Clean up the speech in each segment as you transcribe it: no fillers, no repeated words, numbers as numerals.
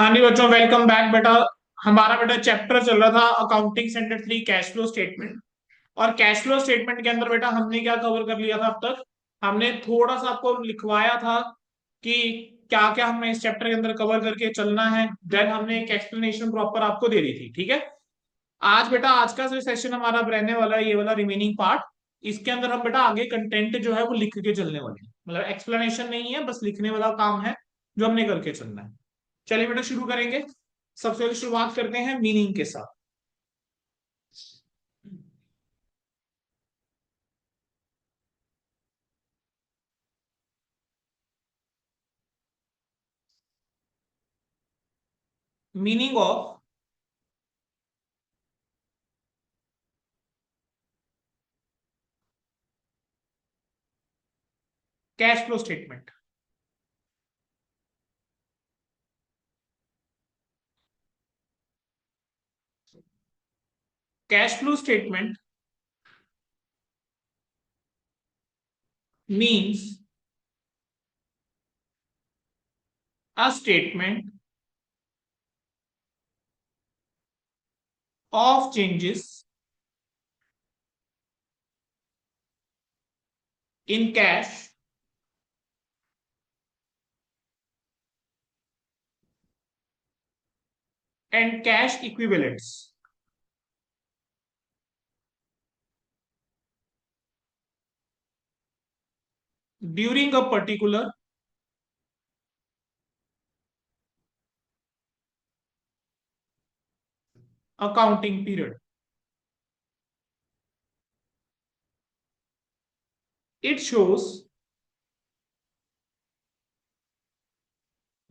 हाँ जी बच्चों, welcome back बेटा। हमारा बेटा चैप्टर चल रहा था accounting standard 3 cash flow statement. और कैश फ्लो स्टेटमेंट के अंदर बेटा हमने क्या कवर कर लिया था अब तक। हमने थोड़ा सा आपको लिखवाया था कि क्या क्या हमें इस चैप्टर के अंदर कवर करके चलना है। देन हमने एक एक्सप्लेनेशन प्रॉपर आपको दे दी थी, ठीक है। आज बेटा आज का जो सेशन हमारा अब रहने वाला है, ये वाला रिमेनिंग पार्ट। इसके अंदर हम बेटा आगे कंटेंट जो है वो लिख के चलने वाले हैं, मतलब एक्सप्लेनेशन नहीं है, बस लिखने वाला काम है जो हमने करके चलना है। चलिए बेटा शुरू करेंगे। सबसे पहले शुरुआत करते हैं मीनिंग के साथ। Meaning of cash flow statement. Cash flow statement means a statement of changes in cash and cash equivalents during a particular accounting period. It shows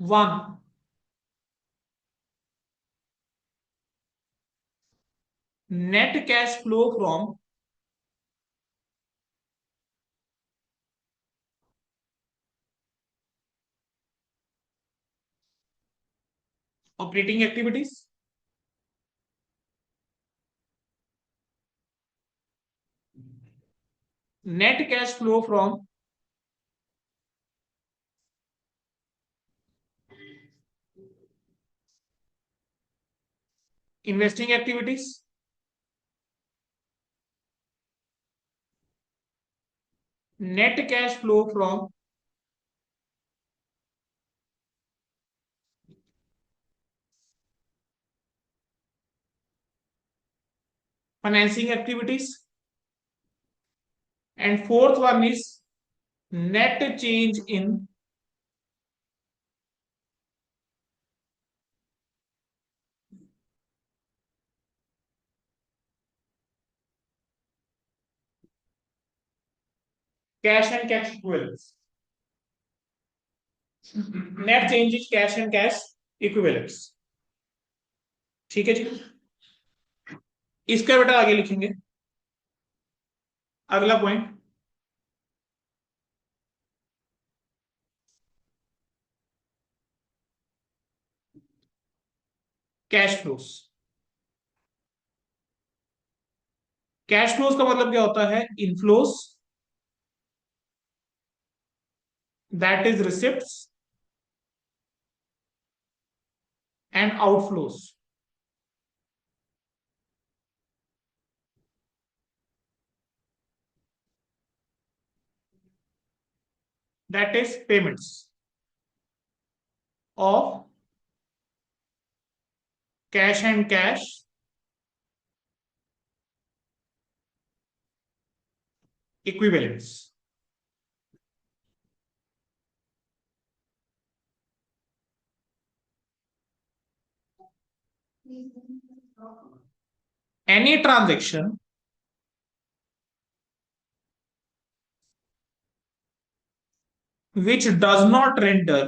one, net cash flow from operating activities, net cash flow from investing activities, net cash flow from financing activities, and fourth one is net change in cash and cash equivalents। Net change in cash and cash equivalents. ठीक है जी। इसका बेटा आगे लिखेंगे अगला point. Cash flows. Cash flows का मतलब क्या होता है? Inflows, that is receipts, and outflows, that is payments of cash and cash equivalents. Any transaction which does not render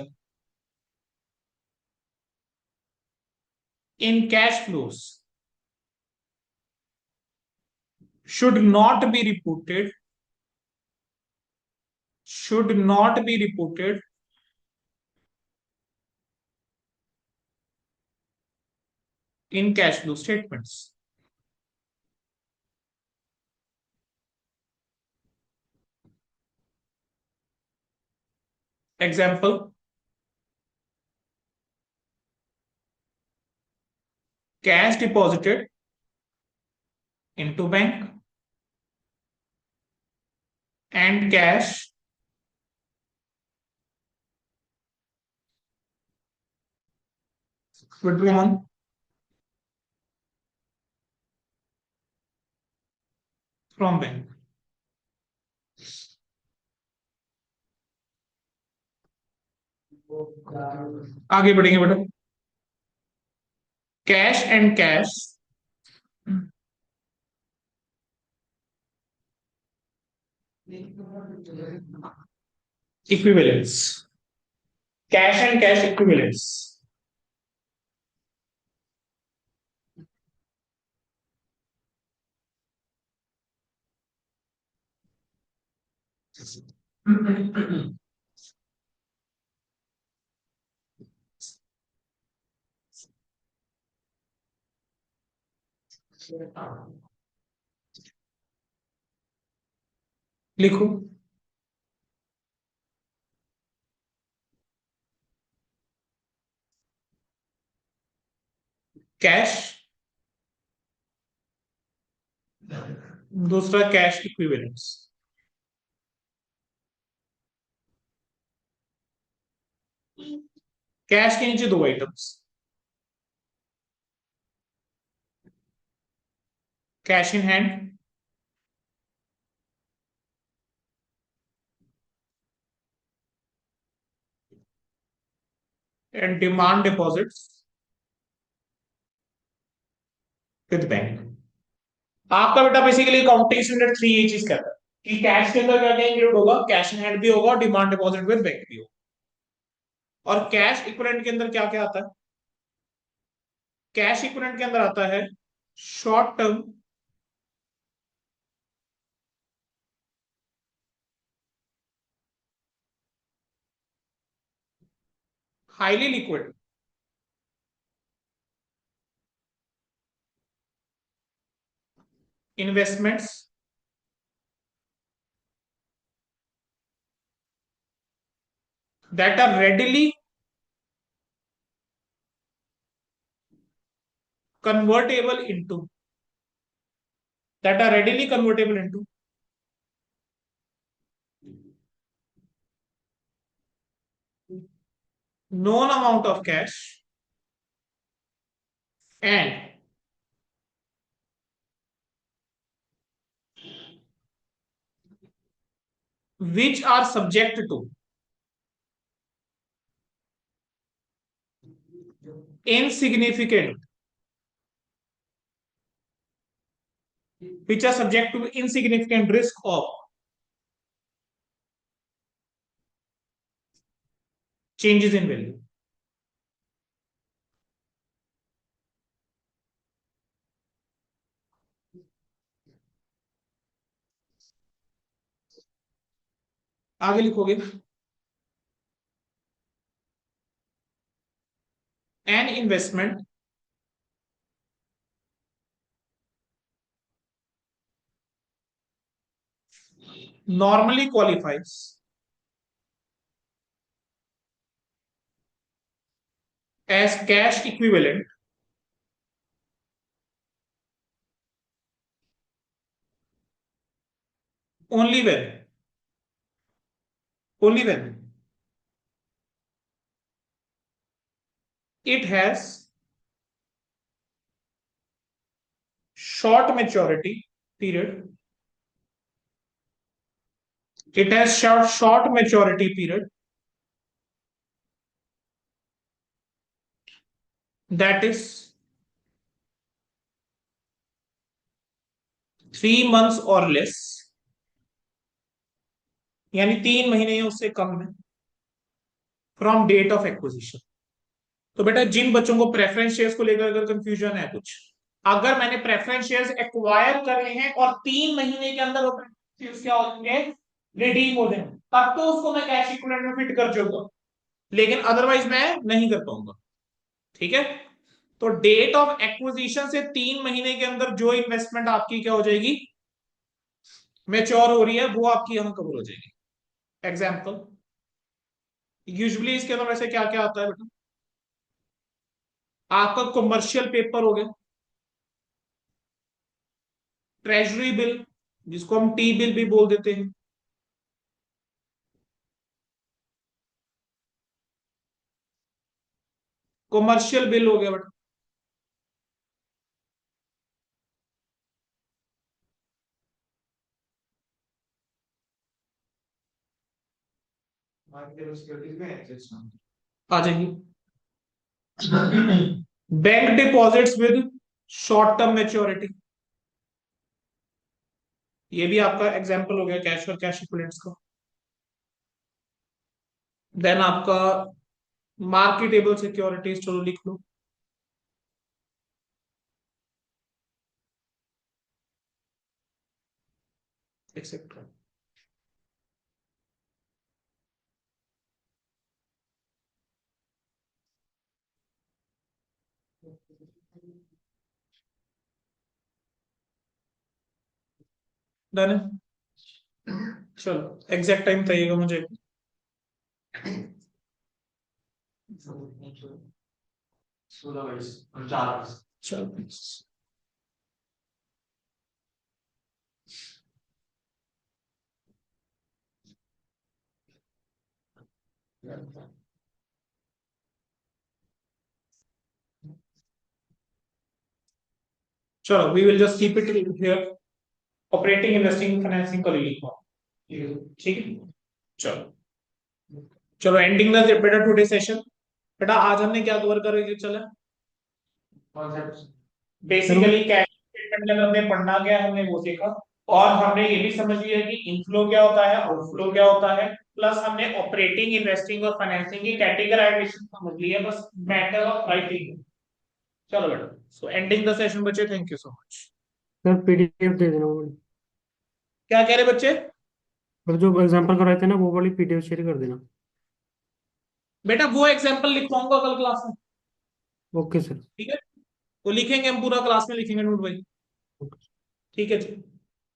in cash flows should not be reported, should not be reported in cash flow statements। Example, cash deposited into bank and cash withdrawn from bank. आगे बढ़ेंगे बेटा। Cash and cash equivalence. Cash and cash equivalence. लिखो। Cash, दूसरा cash equivalence. Cash के नीचे दो items, cash in hand and demand deposits with bank. आपका बेटा बेसिकली अकाउंटिंग स्टैंडर्ड 3 ये चीज कहता है कि कैश के अंदर क्या क्या इंक्लूड होगा, कैश इन हैंड भी होगा, डिमांड डिपॉजिट विद बैंक भी होगा। और कैश इक्विवेलेंट के अंदर क्या क्या आता है? कैश इक्विवेलेंट के अंदर आता है short term highly liquid investments that are readily convertible into that are readily convertible into known amount of cash and which are subject to insignificant which are subject to insignificant risk of changes in value। आगे लिखोगे an investment normally qualifies as cash equivalent only when it has short maturity period, it has short maturity period, that is 3 months or less, यानी 3 महीने या उससे कम में, from date of acquisition. तो बेटा जिन बच्चों को प्रेफरेंस शेयर्स को लेकर अगर कंफ्यूजन है कुछ, अगर मैंने प्रेफरेंस शेयर्स एक्वायर कर लिए हैं और 3 महीने के अंदर वो प्रेफरेंस शेयर्स क्या हो जाएंगे, रिडीम हो जाएंगे, तब तो उसको मैं कैश इक्विवेलेंट में फिट कर चुका, लेकिन अदरवाइज मैं नहीं कर पाऊंगा। ठीक है, तो डेट ऑफ एक्विजिशन से 3 महीने के अंदर जो इन्वेस्टमेंट आपकी क्या हो जाएगी, मेच्योर हो रही है, वो आपकी यहां कवर हो जाएगी। एग्जाम्पल, यूजुअली इसके अंदर वैसे क्या क्या आता है बेटा, आपका कमर्शियल पेपर हो गया, ट्रेजरी बिल, जिसको हम टी बिल भी बोल देते हैं। कॉमर्शियल बिल हो गया बेटा। आ जाएंगी। Bank deposits with short term maturity, ये भी आपका एग्जांपल हो गया कैश और कैश इक्विवेलेंट्स का। देन आपका मार्केटेबल सिक्योरिटीज, चलो लिख लो। एक्सेट्रा। डन है। चलो एग्जैक्ट टाइम बताइएगा मुझे। 16:22 चलो। चलो we will just keep it here. Operating, investing, financing कल लिखो। ठीक है। चलो। चलो एंडिंग द बेटा टुडे सेशन। बेटा आज हमने क्या कवर करके चला? सर वो बेसिकली कैश स्टेटमेंट के अंदर हमने पढ़ना क्या है, हमने वो सीखा। और हमने ये भी समझ लिया कि इनफ्लो क्या होता है, आउटफ्लो क्या होता है। प्लस हमने ऑपरेटिंग, इन्वेस्टिंग और फाइनेंसिंग की कैटेगराइजेशन समझ ली है, बस मैटर ऑफ राइटिंग। चलो बेटा, सो एंडिंग द सेशन बच्चे, thank you so much. Sir PDF दे देना वो वाली। क्या कह रहे बच्चे? और जो एग्जांपल कराए थे ना वो वाली पीडीएफ शेयर कर देना। बेटा वो एग्जांपल लिखवाऊंगा कल क्लास में। Okay sir. ठीक है, वो लिखेंगे हम, पूरा क्लास में लिखेंगे नोट भाई। ओके। ठीक है जी।